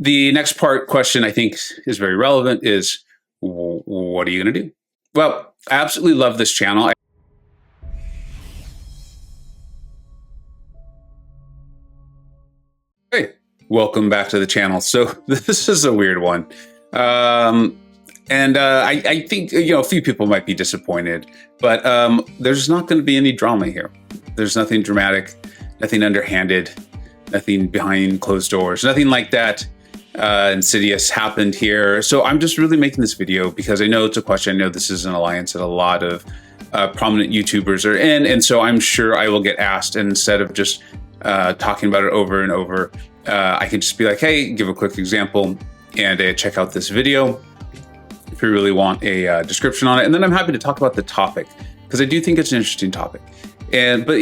the next question I think is very relevant is, what are you going to do? Well, I absolutely love this channel. Hey, welcome back to the channel. So this is a weird one. I think, a few people might be disappointed, but there's not going to be any drama here. There's nothing dramatic, nothing underhanded, nothing behind closed doors, nothing like that insidious happened here. So I'm just really making this video because I know it's a question. I know this is an alliance that a lot of prominent YouTubers are in. And so I'm sure I will get asked, and instead of just talking about it over and over, I can just be like, hey, give a quick example and check out this video if you really want a description on it. And then I'm happy to talk about the topic because I do think it's an interesting topic. But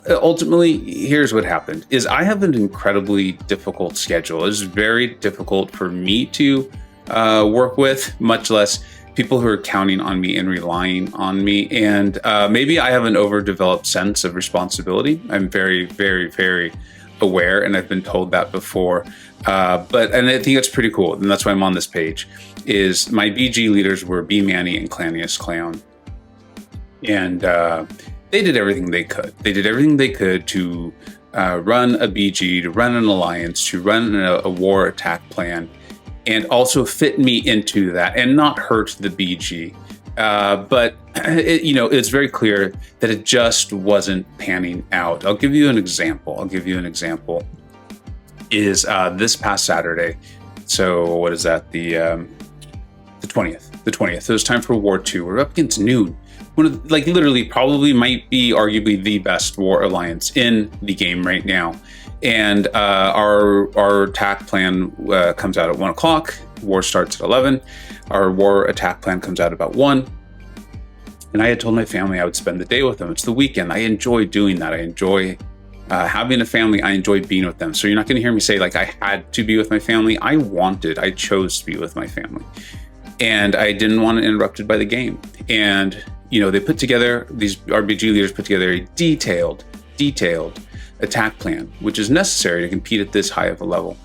ultimately, here's what happened: is I have an incredibly difficult schedule. It's very difficult for me to work with, much less people who are counting on me and relying on me. And maybe I have an overdeveloped sense of responsibility. I'm very, very, very aware, and I've been told that before. And I think it's pretty cool, and that's why I'm on this page. Is my BG leaders were B Manny and Clanniest Clown, and they did everything they could. They did everything they could to run a BG, to run an alliance, to run a war attack plan, and also fit me into that and not hurt the BG. But it's very clear that it just wasn't panning out. I'll give you an example. Is this past Saturday. So what is that? The 20th. The 20th. So it's time for War 2. We're up against Noon. One of, literally probably might be arguably the best war alliance in the game right now. And our attack plan comes out at 1 o'clock. War starts at 11. Our war attack plan comes out about 1. And I had told my family I would spend the day with them. It's the weekend. I enjoy doing that. I enjoy having a family. I enjoy being with them. So you're not going to hear me say I had to be with my family. I chose to be with my family. And I didn't want it interrupted by the game. And they put together, these RBG leaders put together a detailed attack plan, which is necessary to compete at this high of a level.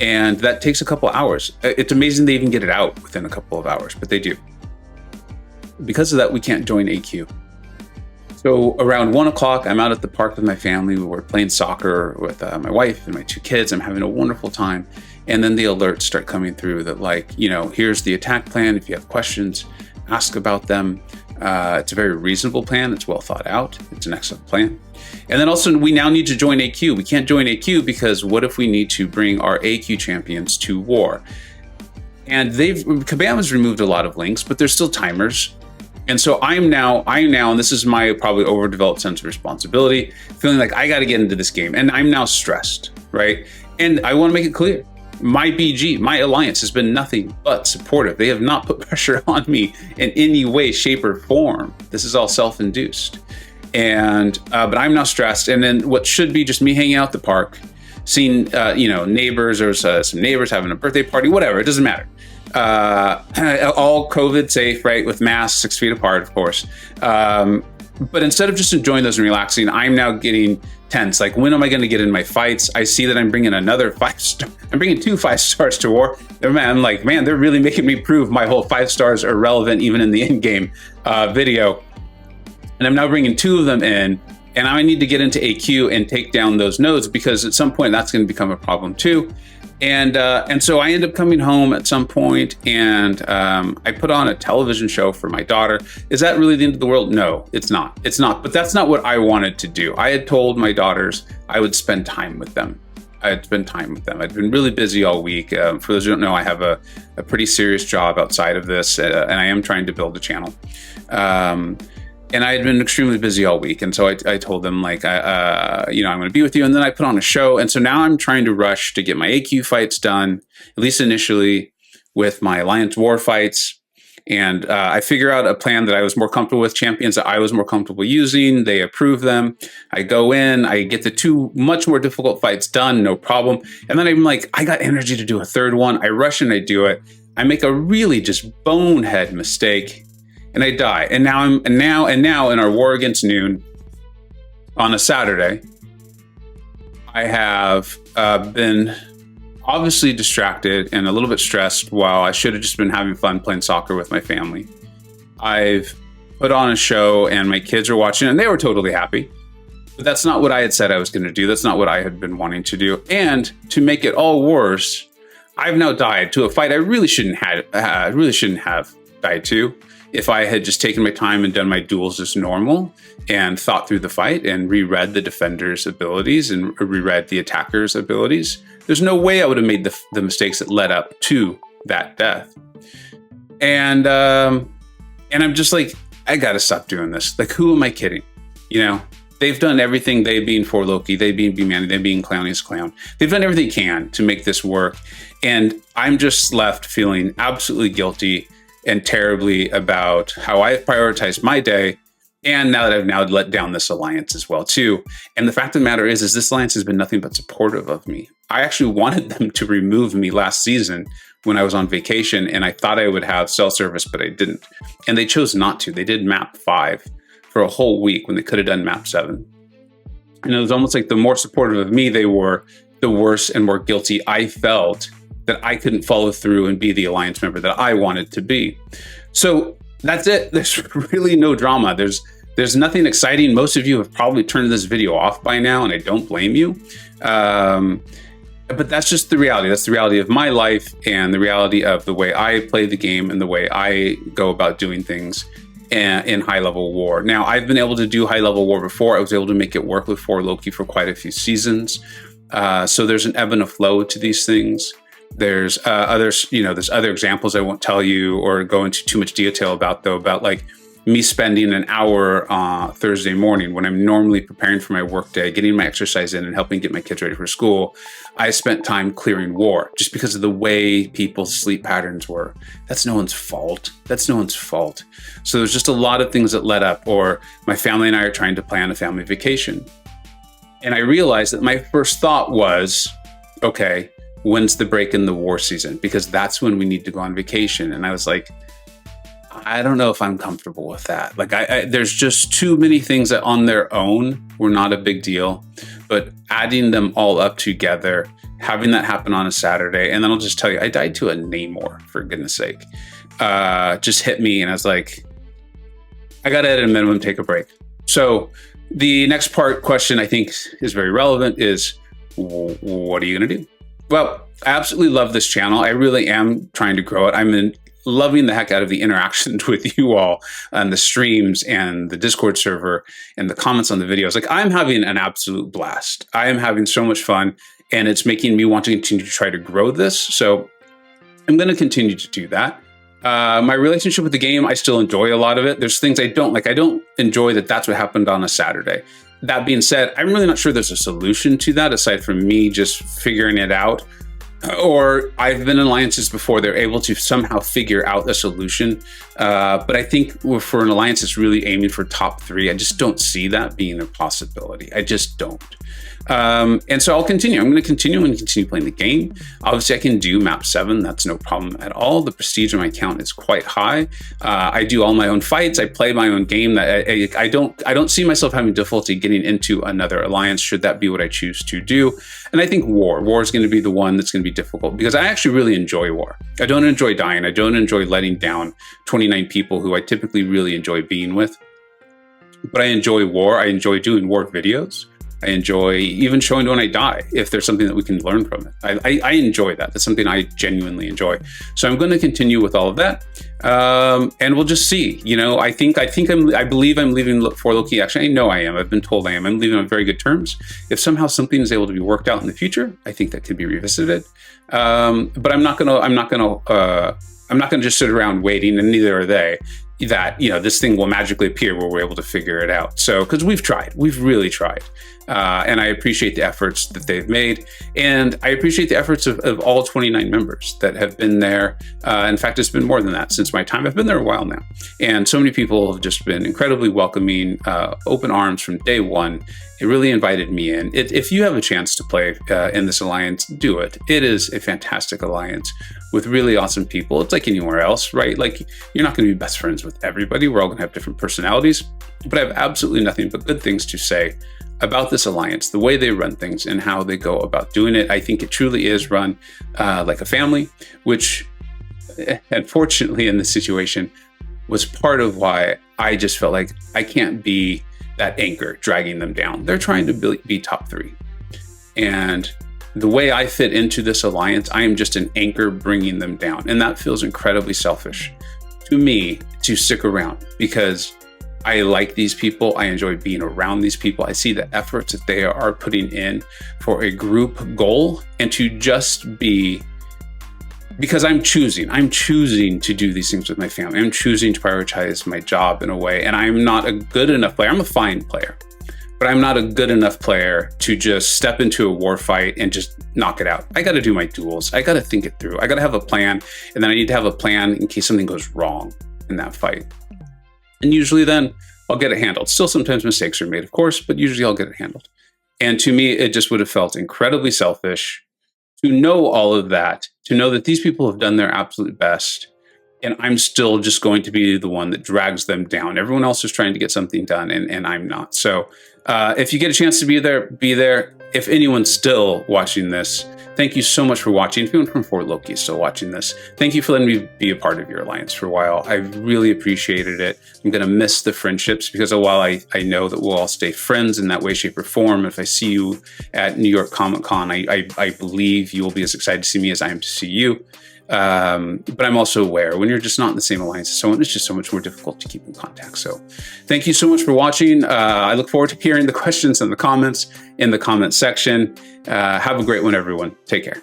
And that takes a couple hours. It's amazing they even get it out within a couple of hours, but they do. Because of that, we can't join AQ. So around 1 o'clock, I'm out at the park with my family. We're playing soccer with my wife and my 2 kids. I'm having a wonderful time. And then the alerts start coming through that here's the attack plan. If you have questions, ask about them. It's a very reasonable plan. It's well thought out. It's an excellent plan. And then also we now need to join AQ. We can't join AQ because what if we need to bring our AQ champions to war? And Kabam has removed a lot of links, but there's still timers. And so I'm now, and this is my probably overdeveloped sense of responsibility, feeling like I got to get into this game. And I'm now stressed, right? And I want to make it clear. My BG, my alliance has been nothing but supportive. They have not put pressure on me in any way, shape, or form. This is all self-induced. And but I'm now stressed. And then what should be just me hanging out at the park, seeing neighbors, or some neighbors having a birthday party, whatever, it doesn't matter. All COVID safe, right? With masks 6 feet apart, of course. But instead of just enjoying those and relaxing, I'm now getting tense. When am I going to get in my fights? I see that I'm bringing another 5-star. I'm bringing 2 5 stars to war. I'm like, man, they're really making me prove my whole 5 stars are relevant even in the in-game video. And I'm now bringing 2 of them in, and I need to get into AQ and take down those nodes because at some point that's going to become a problem too. And so I end up coming home at some point, and I put on a television show for my daughter. Is that really the end of the world? No, it's not. It's not. But that's not what I wanted to do. I had told my daughters I would spend time with them. I'd been really busy all week. For those who don't know, I have a pretty serious job outside of this, and I am trying to build a channel. And I had been extremely busy all week. And so I told them I'm going to be with you. And then I put on a show. And so now I'm trying to rush to get my AQ fights done, at least initially with my Alliance War fights. And I figure out a plan that I was more comfortable with, champions that I was more comfortable using. They approve them. I go in, I get the 2 much more difficult fights done, no problem. And then I'm like, I got energy to do a 3rd one. I rush and I do it. I make a really just bonehead mistake. And I die. And now in our war against Noon on a Saturday, I have been obviously distracted and a little bit stressed while I should have just been having fun playing soccer with my family. I've put on a show and my kids are watching and they were totally happy. But that's not what I had said I was going to do. That's not what I had been wanting to do. And to make it all worse, I've now died to a fight I really shouldn't have died to. If I had just taken my time and done my duels as normal and thought through the fight and reread the defender's abilities and reread the attacker's abilities, there's no way I would have made the mistakes that led up to that death. And I'm just like, I gotta stop doing this. Like, who am I kidding? You know, they've done everything, they being for Loki, they being B-Man, they being Clowniest Clown. They've done everything they can to make this work. And I'm just left feeling absolutely guilty and terribly about how I prioritized my day. And now that I've now let down this alliance as well too. And the fact of the matter is this alliance has been nothing but supportive of me. I actually wanted them to remove me last season when I was on vacation, and I thought I would have cell service, but I didn't. And they chose not to. They did map 5 for a whole week when they could have done map 7. And it was almost like the more supportive of me they were, the worse and more guilty I felt that I couldn't follow through and be the alliance member that I wanted to be. So that's it. There's really no drama. There's nothing exciting. Most of you have probably turned this video off by now, and I don't blame you. But that's just the reality. That's the reality of my life and the reality of the way I play the game and the way I go about doing things in high-level war. Now, I've been able to do high-level war before. I was able to make it work with 4 Loki for quite a few seasons. So there's an ebb and a flow to these things. There's there's other examples I won't tell you or go into too much detail about, though, about like me spending an hour Thursday morning when I'm normally preparing for my workday, getting my exercise in and helping get my kids ready for school. I spent time clearing war just because of the way people's sleep patterns were. That's no one's fault. That's no one's fault. So there's just a lot of things that led up, or my family and I are trying to plan a family vacation. And I realized that my first thought was, okay, when's the break in the war season? Because that's when we need to go on vacation. And I was like, I don't know if I'm comfortable with that. Like, there's just too many things that on their own were not a big deal, but adding them all up together, having that happen on a Saturday, and then I'll just tell you, I died to a Namor, for goodness sake, just hit me, and I was like, I gotta at a minimum take a break. So the next question I think is very relevant is, what are you gonna do? Well, I absolutely love this channel. I really am trying to grow it. Loving the heck out of the interactions with you all and the streams and the Discord server and the comments on the videos. Like, I'm having an absolute blast. I am having so much fun, and it's making me want to continue to try to grow this. So I'm going to continue to do that. My relationship with the game, I still enjoy a lot of it. There's things I don't like. I don't enjoy that that's what happened on a Saturday. That being said, I'm really not sure there's a solution to that aside from me just figuring it out. Or I've been in alliances before, they're able to somehow figure out a solution. But I think for an alliance that's really aiming for top 3, I just don't see that being a possibility. I just don't. And so I'll continue. I'm going to continue playing the game. Obviously, I can do map 7. That's no problem at all. The prestige on my account is quite high. I do all my own fights. I play my own game. I don't see myself having difficulty getting into another alliance should that be what I choose to do. And I think war is going to be the one that's going to be difficult because I actually really enjoy war. I don't enjoy dying. I don't enjoy letting down 29 people who I typically really enjoy being with. But I enjoy war. I enjoy doing war videos. I enjoy even showing when I die, if there's something that we can learn from it. I enjoy that. That's something I genuinely enjoy. So I'm going to continue with all of that. And we'll just see. You know, I believe I'm leaving for Loki. Actually, I know I am. I've been told I am. I'm leaving on very good terms. If somehow something is able to be worked out in the future, I think that could be revisited. But I'm not gonna just sit around waiting, and neither are they, that, you know, this thing will magically appear where we're able to figure it out. So, because we've really tried. And I appreciate the efforts that they've made. And I appreciate the efforts of all 29 members that have been there. In fact, it's been more than that since my time. I've been there a while now. And so many people have just been incredibly welcoming, open arms from day one. It really invited me in. If you have a chance to play in this alliance, do it. It is a fantastic alliance with really awesome people. It's like anywhere else, right? Like, you're not going to be best friends with everybody. We're all going to have different personalities. But I have absolutely nothing but good things to say about this alliance, the way they run things and how they go about doing it. I think it truly is run like a family, which unfortunately in this situation was part of why I just felt like I can't be that anchor dragging them down. They're trying to be top 3. And the way I fit into this alliance, I am just an anchor bringing them down. And that feels incredibly selfish to me to stick around, because I like these people. I enjoy being around these people. I see the efforts that they are putting in for a group goal, and to just be, because I'm choosing to do these things with my family. I'm choosing to prioritize my job in a way, and I'm not a good enough player. I'm a fine player, but I'm not a good enough player to just step into a war fight and just knock it out. I got to do my duels. I got to think it through. I got to have a plan, and then I need to have a plan in case something goes wrong in that fight. And usually then I'll get it handled. Still, sometimes mistakes are made, of course, but usually I'll get it handled. And to me, it just would have felt incredibly selfish to know all of that, to know that these people have done their absolute best, and I'm still just going to be the one that drags them down. Everyone else is trying to get something done, and I'm not. So if you get a chance to be there, be there. If anyone's still watching this, thank you so much for watching. If anyone from Fort Loki is still watching this, thank you for letting me be a part of your alliance for a while. I really appreciated it. I'm going to miss the friendships, because while I know that we'll all stay friends in that way, shape, or form, if I see you at New York Comic Con, I believe you will be as excited to see me as I am to see you. But I'm also aware when you're just not in the same alliance as someone, it's just so much more difficult to keep in contact. So thank you so much for watching. I look forward to hearing the questions and the comments in the comment section. Have a great one, everyone. Take care.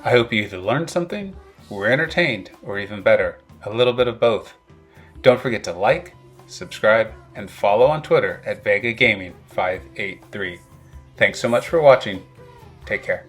I hope you either learned something, were entertained, or even better, a little bit of both. Don't forget to like, subscribe, and follow on Twitter at Vega Gaming 583. Thanks so much for watching. Take care.